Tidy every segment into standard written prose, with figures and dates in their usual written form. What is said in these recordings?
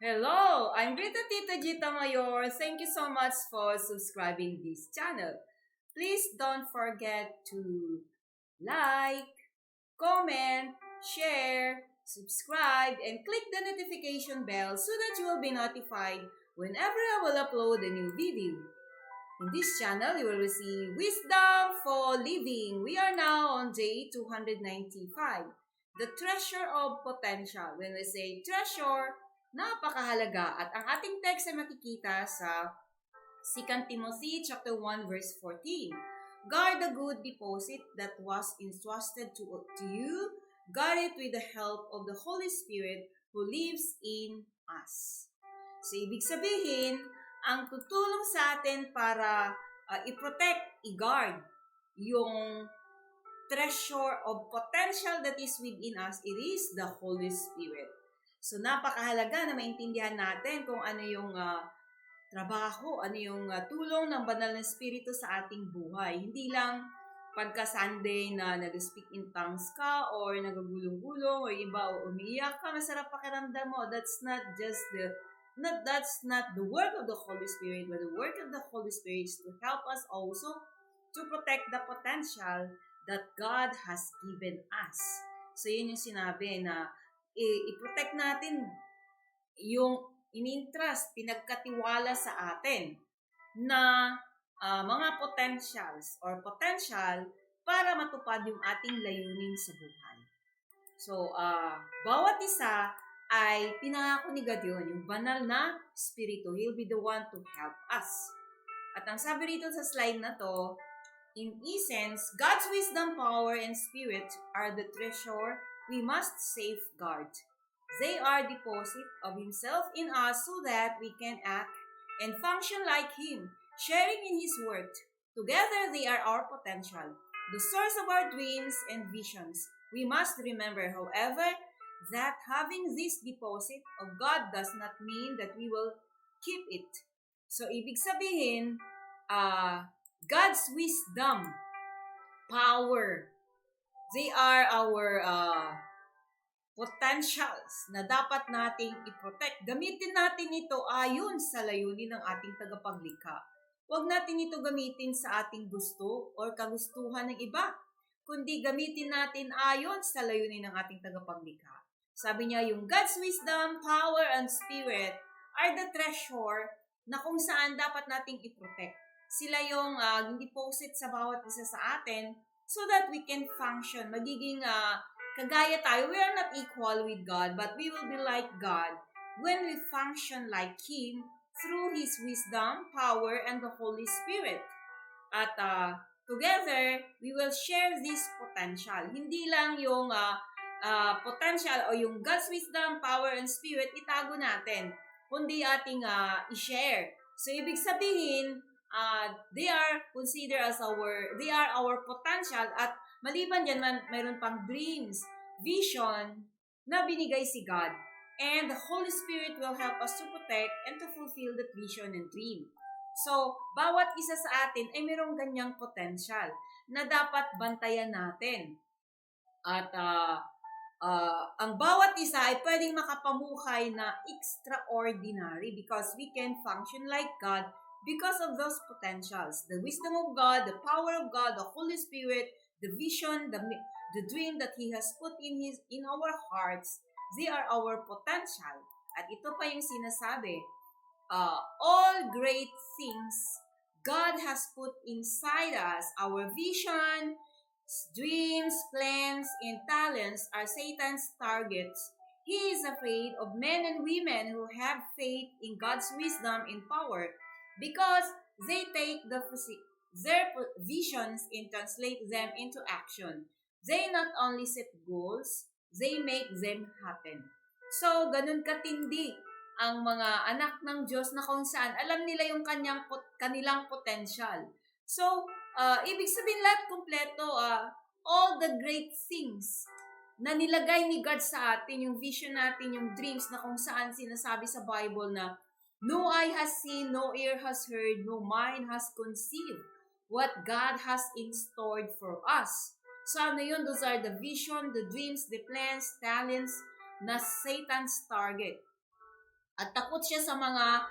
Hello, I'm Rita Tita Gita Mayor. Thank you so much for subscribing this channel. Please don't forget to like, comment, share, subscribe, and click the notification bell so that you will be notified whenever I will upload a new video. In this channel, you will receive Wisdom for Living. We are now on day 295. The Treasure of Potential. When we say treasure, napakahalaga. At ang ating text ay makikita sa 2 Timothy chapter 1 verse 14. Guard the good deposit that was entrusted to you. Guard it with the help of the Holy Spirit who lives in us. So, ibig sabihin, ang tutulong sa atin para i-protect, i-guard yung treasure of potential that is within us, it is the Holy Spirit. So, napakahalaga na maintindihan natin kung ano yung trabaho, ano yung tulong ng banal na Espiritu sa ating buhay. Hindi lang pagka Sunday na nag-speak in tongues ka or nagagulong-gulong or iba o umiiyak ka, masarap pakiramdam mo. That's not the work of the Holy Spirit, but the work of the Holy Spirit is to help us also to protect the potential that God has given us. So, yun yung sinabi na i-protect natin yung in-interest, pinagkatiwala sa atin na mga potentials or potential para matupad yung ating layunin sa buhay. So, bawat isa ay pinangako ni God yun, yung banal na Espiritu. He'll be the one to help us. At ang sabi rito sa slide na to, in essence, God's wisdom, power, and spirit are the treasure we must safeguard. They are deposit of Himself in us so that we can act and function like Him, sharing in His work. Together, they are our potential, the source of our dreams and visions. We must remember, however, that having this deposit of God does not mean that we will keep it. So, ibig sabihin, God's wisdom, power, they are our potentials na dapat nating i-protect. Gamitin natin ito ayon sa layunin ng ating tagapaglikha. Huwag natin ito gamitin sa ating gusto o kagustuhan ng iba, kundi gamitin natin ayon sa layunin ng ating tagapaglikha. Sabi niya, yung God's wisdom, power, and spirit are the treasure na kung saan dapat nating i-protect. Sila yung deposit sa bawat isa sa atin so that we can function. Magiging kagaya tayo. We are not equal with God, but we will be like God when we function like Him through His wisdom, power, and the Holy Spirit. At together, we will share this potential. Hindi lang yung potential o yung God's wisdom, power, and spirit, itago natin, kundi ating i-share. So, ibig sabihin, they are considered as they are our potential at maliban dyan, mayroon pang dreams, vision na binigay si God. And the Holy Spirit will help us to protect and to fulfill that vision and dream. So, bawat isa sa atin ay mayroong ganyang potential na dapat bantayan natin. At ang bawat isa ay pwedeng makapamukay na extraordinary because we can function like God because of those potentials. The wisdom of God, the power of God, the Holy Spirit, the vision, the dream that He has put in our hearts, they are our potential. At ito pa yung sinasabi, all great things God has put inside us, our vision, dreams, plans, and talents are Satan's targets. He is afraid of men and women who have faith in God's wisdom and power because they take their visions and translate them into action. They not only set goals, they make them happen. So, ganun katindi ang mga anak ng Diyos na kung saan alam nila yung kanilang potential. So, ibig sabihin lahat kumpleto, all the great things na nilagay ni God sa atin, yung vision natin, yung dreams na kung saan sinasabi sa Bible na no eye has seen, no ear has heard, no mind has conceived what God has in store for us. So ano yun? Those are the vision, the dreams, the plans, talents na Satan's target. At takot siya sa mga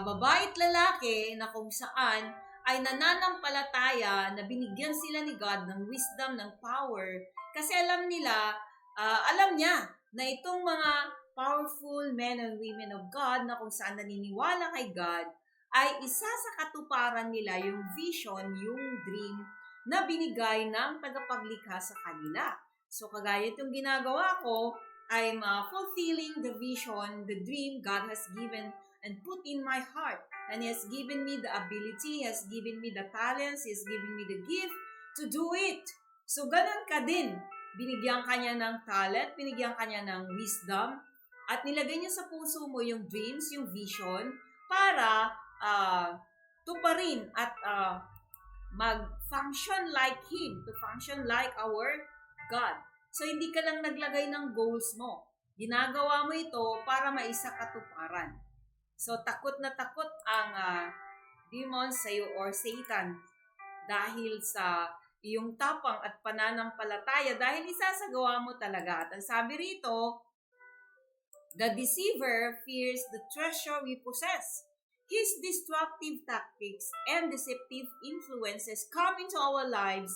babae at lalaki na kung saan ay nananampalataya na binigyan sila ni God ng wisdom, ng power. Kasi alam niya na itong mga powerful men and women of God na kung saan naniniwala kay God, ay isa sa katuparan nila yung vision, yung dream na binigay ng tagapaglikha sa kanila. So kagaya itong ginagawa ko, I'm fulfilling the vision, the dream God has given and put in my heart. And He has given me the ability, He has given me the talents, He has given me the gift to do it. So ganun ka din. Binigyan ka niya ng talent, binigyan ka niya ng wisdom, at nilagay niya sa puso mo yung dreams, yung vision, para tuparin at mag-function like Him, to function like our God. So, hindi ka lang naglagay ng goals mo. Ginagawa mo ito para maisakatuparan. So, takot na takot ang demons sa iyo or Satan dahil sa iyong tapang at pananampalataya dahil isasagawa mo talaga. At ang sabi rito, the deceiver fears the treasure we possess. His destructive tactics and deceptive influences come into our lives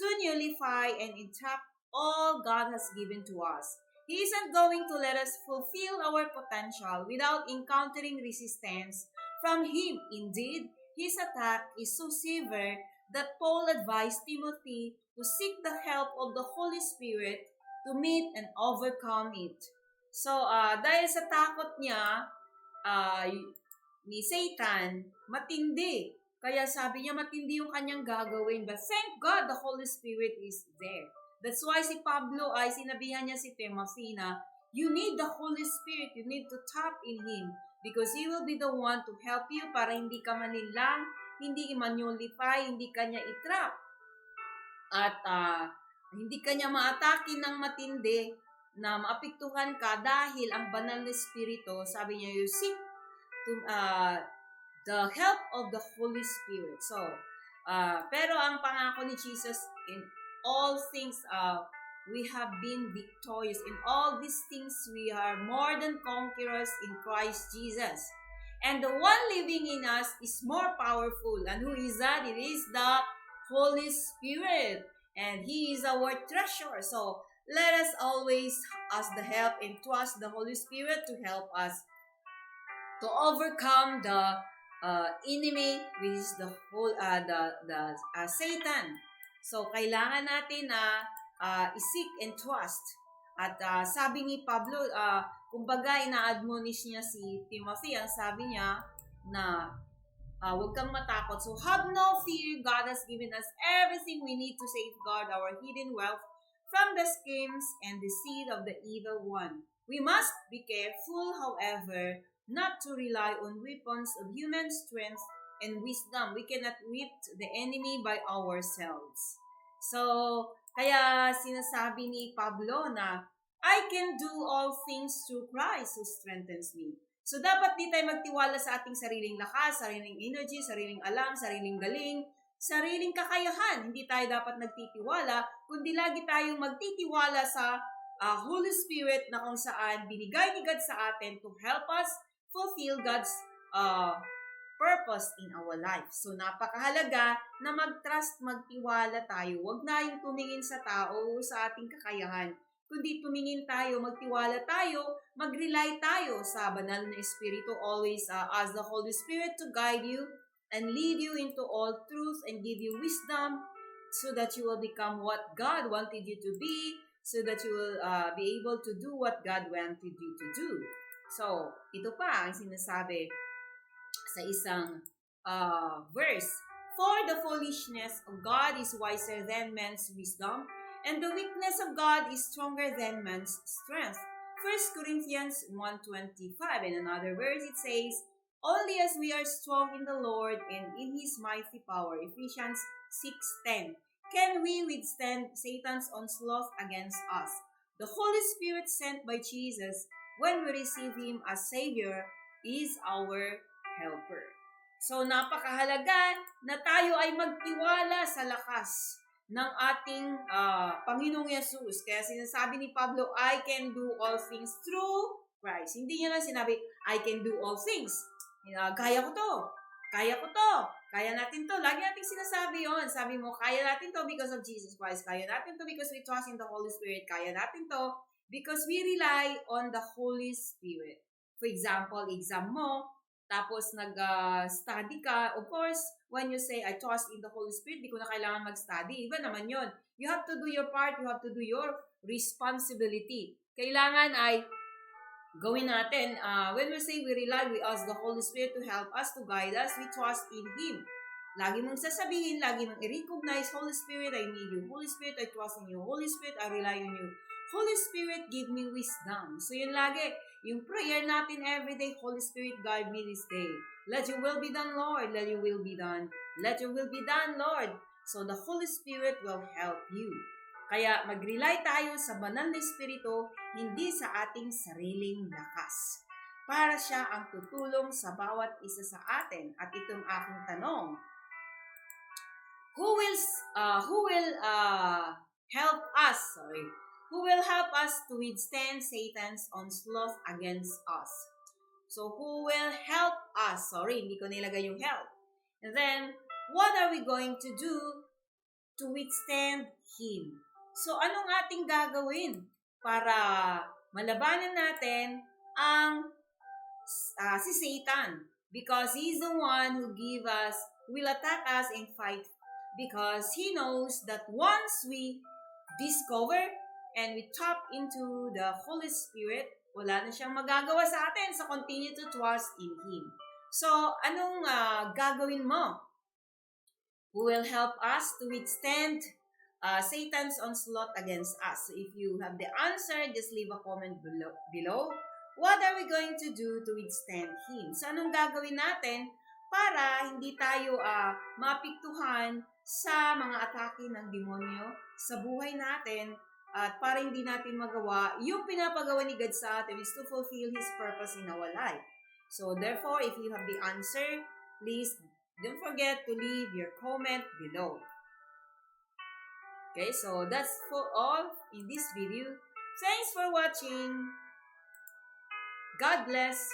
to nullify and entrap all God has given to us. He isn't going to let us fulfill our potential without encountering resistance from Him. Indeed, his attack is so severe that Paul advised Timothy to seek the help of the Holy Spirit to meet and overcome it. So, dahil sa takot niya, ni Satan, matindi. Kaya sabi niya, matindi yung kanyang gagawin. But thank God, the Holy Spirit is there. That's why si Pablo ay sinabihan niya si Timothy na, you need the Holy Spirit. You need to tap in Him. Because He will be the one to help you para hindi ka manilang, hindi i-manulify, hindi ka niya itrap. At hindi ka niya maatakin ng matindi na maapektuhan ka dahil ang banal na Espiritu, sabi niya, you seek to, the help of the Holy Spirit. So, pero ang pangako ni Jesus, in all things, we have been victorious. In all these things, we are more than conquerors in Christ Jesus. And the one living in us is more powerful. And who is that? It is the Holy Spirit. And He is our treasure. So, let us always ask the help and trust the Holy Spirit to help us to overcome the enemy, which is the whole Satan. So kailangan natin na i-seek and trust. At sabi ni Pablo, kumbaga ina-admonish niya si Timothy, ang sabi niya na huwag kang matakot. So have no fear, God has given us everything we need to safeguard our hidden wealth from the schemes and deceit of the evil one. We must be careful, however, not to rely on weapons of human strength and wisdom. We cannot whip the enemy by ourselves. So, kaya sinasabi ni Pablo na, I can do all things through Christ who strengthens me. So, dapat di tayo magtiwala sa ating sariling lakas, sariling energy, sariling alam, sariling galing, sariling kakayahan. Hindi tayo dapat nagtitiwala, kundi lagi tayong magtitiwala sa Holy Spirit na kung saan binigay ni God sa atin to help us fulfill God's purpose in our life. So, napakahalaga na mag-trust, magtiwala tayo. Huwag na yung tumingin sa tao, sa ating kakayahan. Kundi tumingin tayo, magtiwala tayo, mag-rely tayo sa banal na Espiritu. Always ask the Holy Spirit to guide you and lead you into all truth and give you wisdom so that you will become what God wanted you to be, so that you will be able to do what God wanted you to do. So, ito pa ang sinasabi sa isang verse. For the foolishness of God is wiser than man's wisdom, and the weakness of God is stronger than man's strength. 1 Corinthians 1:25. In another verse, it says, only as we are strong in the Lord and in His mighty power, Ephesians 6:10, can we withstand Satan's onslaught against us. The Holy Spirit sent by Jesus, when we receive Him as Savior, is our helper. So, napakahalaga na tayo ay magtiwala sa lakas ng ating Panginoong Yesus. Kaya sinasabi ni Pablo, I can do all things through Christ. Hindi niya lang sinabi, I can do all things. Kaya ko to. Kaya ko to. Kaya natin to. Lagi natin sinasabi yon. Sabi mo, kaya natin to because of Jesus Christ. Kaya natin to because we trust in the Holy Spirit. Kaya natin to because we rely on the Holy Spirit. For example, exam mo, tapos nag-study ka. Of course, when you say, I trust in the Holy Spirit, di ko na kailangan mag-study. Iba naman yon. You have to do your part. You have to do your responsibility. Kailangan ay gawin natin. When we say we rely, we ask the Holy Spirit to help us, to guide us, we trust in Him. Lagi mong sasabihin, lagi mong i-recognize, Holy Spirit, I need you. Holy Spirit, I trust in you. Holy Spirit, I rely on you. Holy Spirit, give me wisdom. So yun lagi, yung prayer natin everyday, Holy Spirit, guide me this day. Let your will be done, Lord. Let your will be done. Let your will be done, Lord. So the Holy Spirit will help you. Kaya mag-rely tayo sa banal na Espiritu, hindi sa ating sariling lakas. Para siya ang tutulong sa bawat isa sa atin. At itong aking tanong, who will help us? Who will help us to withstand Satan's onslaught against us? So who will help us? Hindi ko nilagay yung help. And then, what are we going to do to withstand him? So, anong ating gagawin para malabanan natin ang si Satan? Because he's the one who will attack us and fight. Because he knows that once we discover and we tap into the Holy Spirit, wala na siyang magagawa sa atin. So, continue to trust in Him. So, anong gagawin mo? Who will help us to withstand Satan's onslaught against us? So if you have the answer, just leave a comment below. What are we going to do to withstand him? So anong gagawin natin para hindi tayo maapektuhan sa mga atake ng demonyo sa buhay natin at para hindi natin magawa yung pinapagawa ni God sa atin is to fulfill His purpose in our life. So therefore, if you have the answer, please don't forget to leave your comment below. Okay, so that's for all in this video. Thanks for watching. God bless.